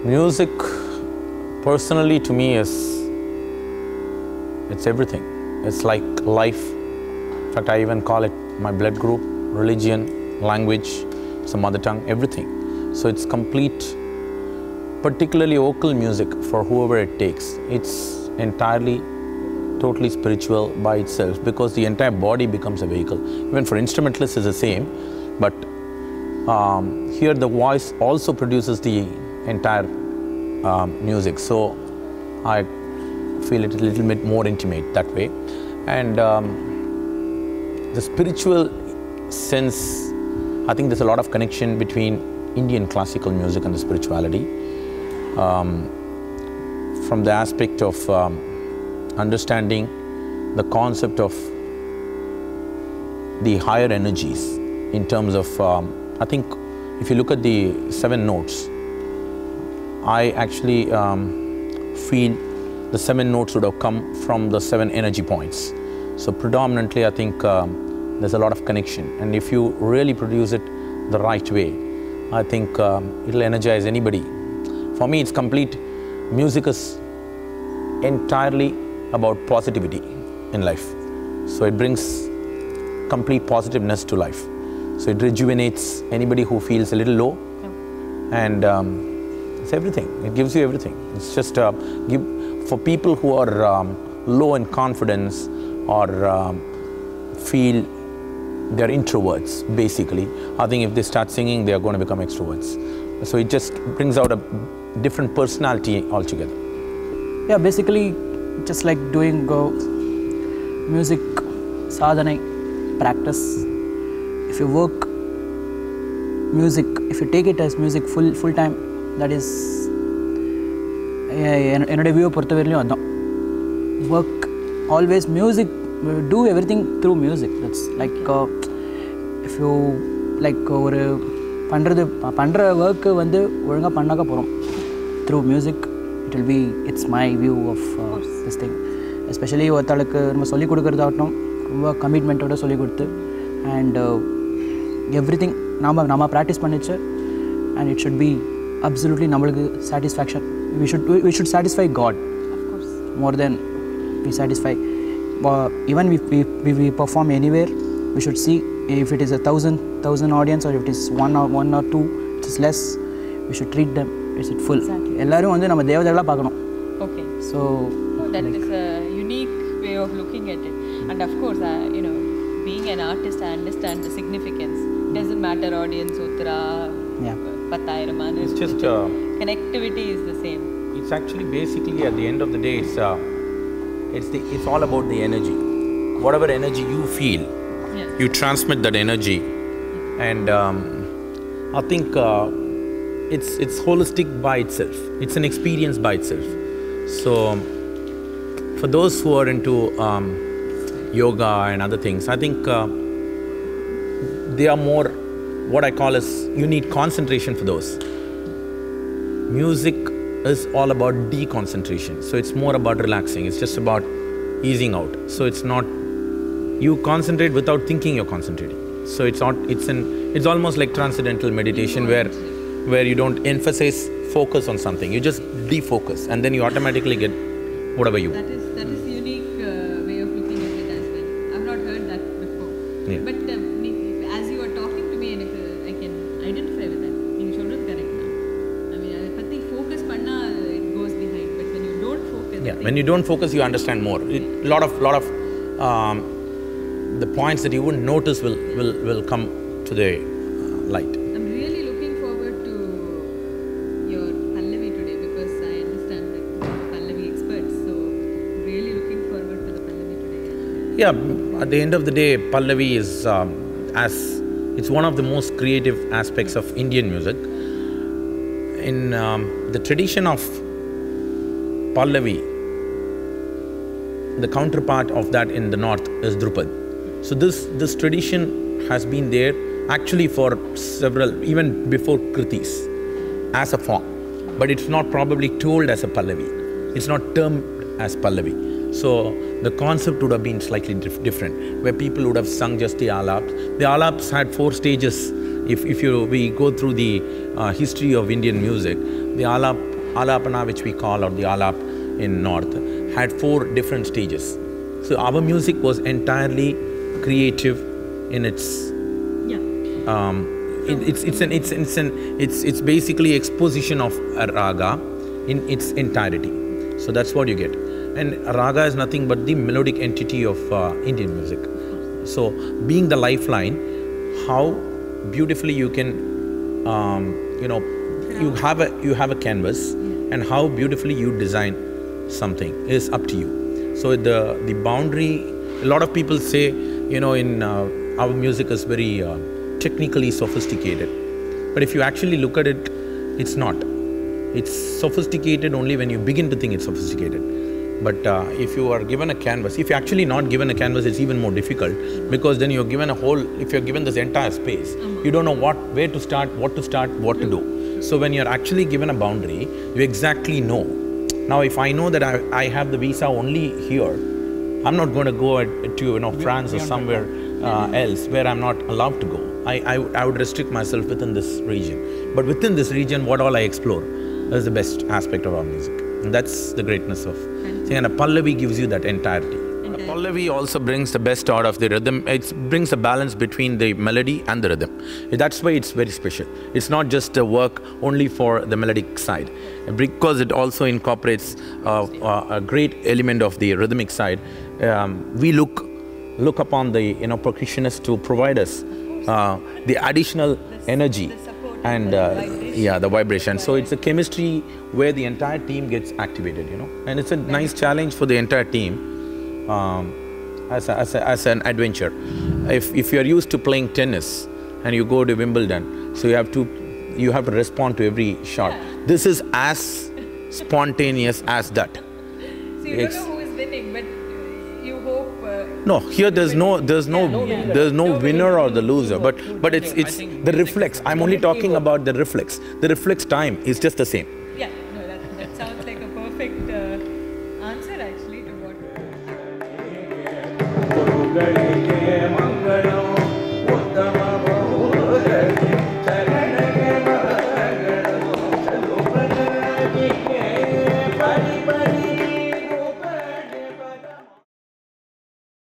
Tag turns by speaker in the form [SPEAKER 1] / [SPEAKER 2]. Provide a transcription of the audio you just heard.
[SPEAKER 1] Music, personally, to me it's everything. It's like life. In fact, I even call it my blood group, religion, language, it's a mother tongue, everything. So it's complete, particularly vocal music for whoever it takes. It's entirely, totally spiritual by itself because the entire body becomes a vehicle. Even for instrumentalists it's the same, but here the voice also produces the entire music. So I feel it a little bit more intimate that way. And the spiritual sense, I think there's a lot of connection between Indian classical music and the spirituality. From the aspect of understanding the concept of the higher energies in terms of, I think if you look at the 7 notes, I actually feel the 7 notes would have come from the 7 energy points. So predominantly I think there's a lot of connection, and if you really produce it the right way, I think it'll energize anybody. For me, it's complete. Music is entirely about positivity in life. So it brings complete positiveness to life. So it rejuvenates anybody who feels a little low, and it's everything. It gives you everything. It's just for people who are low in confidence or feel they're introverts, basically. I think if they start singing, they are going to become extroverts. So it just brings out a different personality altogether.
[SPEAKER 2] Yeah, basically just like doing music, sadhana, practice. If you work music, if you take it as music full time, that is work always music, do everything through music. That's like if you like pandra work through music, it will be, it's my view of this thing. Especially commitment and everything nama practice and it should be absolutely satisfaction. We should satisfy God, of course, more than we satisfy. Even if we perform anywhere, we should see if it is 1,000 audience, or if it is one or two, it is less. We should treat them. Is it full? Exactly.
[SPEAKER 3] Okay.
[SPEAKER 2] So
[SPEAKER 3] that is a unique way of looking at it. And of course, you know, being an artist, I understand the significance. It doesn't matter audience, uttara, patayiraman.
[SPEAKER 1] It's just
[SPEAKER 3] connectivity is the same.
[SPEAKER 1] It's actually basically at the end of the day, it's all about the energy. Whatever energy you feel, you transmit that energy, and I think it's holistic by itself. It's an experience by itself. So for those who are into yoga and other things, I think they are more what I call as, you need concentration for those. Music is all about deconcentration. So it's more about relaxing. It's just about easing out. So it's not, you concentrate without thinking you're concentrating. So it's almost like transcendental meditation where you don't emphasize focus on something. You just defocus, and then you automatically get whatever you want.
[SPEAKER 3] That is a unique way of looking at it as well. I've not heard that before.
[SPEAKER 1] Yeah.
[SPEAKER 3] But as you are talking to me, I can identify with that. You should not correct now. I mean, focus panna, it goes behind. But when you don't focus,
[SPEAKER 1] yeah, when you don't focus, you understand more. A lot of the points that you wouldn't notice will come to the light.
[SPEAKER 3] I'm really looking forward to your Pallavi today, because I understand that you're Pallavi experts. So really looking forward to the Pallavi today.
[SPEAKER 1] Yeah, at the end of the day, Pallavi is it's one of the most creative aspects of Indian music. In the tradition of Pallavi, the counterpart of that in the north is Drupad. So this tradition has been there actually for several, even before Kritis, as a form. But it's not probably told as a Pallavi. It's not termed as Pallavi. So the concept would have been slightly different, where people would have sung just the alaps. The alaps had 4 stages. If we go through the history of Indian music, the alapana, which we call, or the alap in north, had 4 different stages. So our music was entirely creative in its. It's basically exposition of a raga in its entirety. So that's what you get. And raga is nothing but the melodic entity of Indian music. So being the lifeline, how beautifully you can, you have a canvas, and how beautifully you design something is up to you. So the boundary, a lot of people say, in our music is very technically sophisticated. But if you actually look at it, it's not. It's sophisticated only when you begin to think it's sophisticated. But if you are given a canvas, if you're actually not given a canvas, it's even more difficult, because then you're given if you're given this entire space, you don't know where to start, what to do. So when you're actually given a boundary, you exactly know. Now, if I know that I have the visa only here, I'm not going to go to France or somewhere else where I'm not allowed to go. I would restrict myself within this region. But within this region, what all I explore is the best aspect of our music. And that's the greatness of thing. And a Pallavi gives you that entirety. A Pallavi also brings the best out of the rhythm. It brings a balance between the melody and the rhythm. That's why it's very special. It's not just a work only for the melodic side, because it also incorporates a great element of the rhythmic side. We look upon the percussionists to provide us the additional energy and the vibration. So it's a chemistry where the entire team gets activated, and it's a nice challenge for the entire team as an adventure. If you're used to playing tennis and you go to Wimbledon, so you have to respond to every shot. This is as spontaneous as that.
[SPEAKER 3] So you don't know who is winning, but you hope.
[SPEAKER 1] No, here there's no winner or the loser, but it's the reflex. I'm only talking about the reflex. The reflex time is just the same.
[SPEAKER 3] Yeah, no, that sounds like a perfect answer actually to what.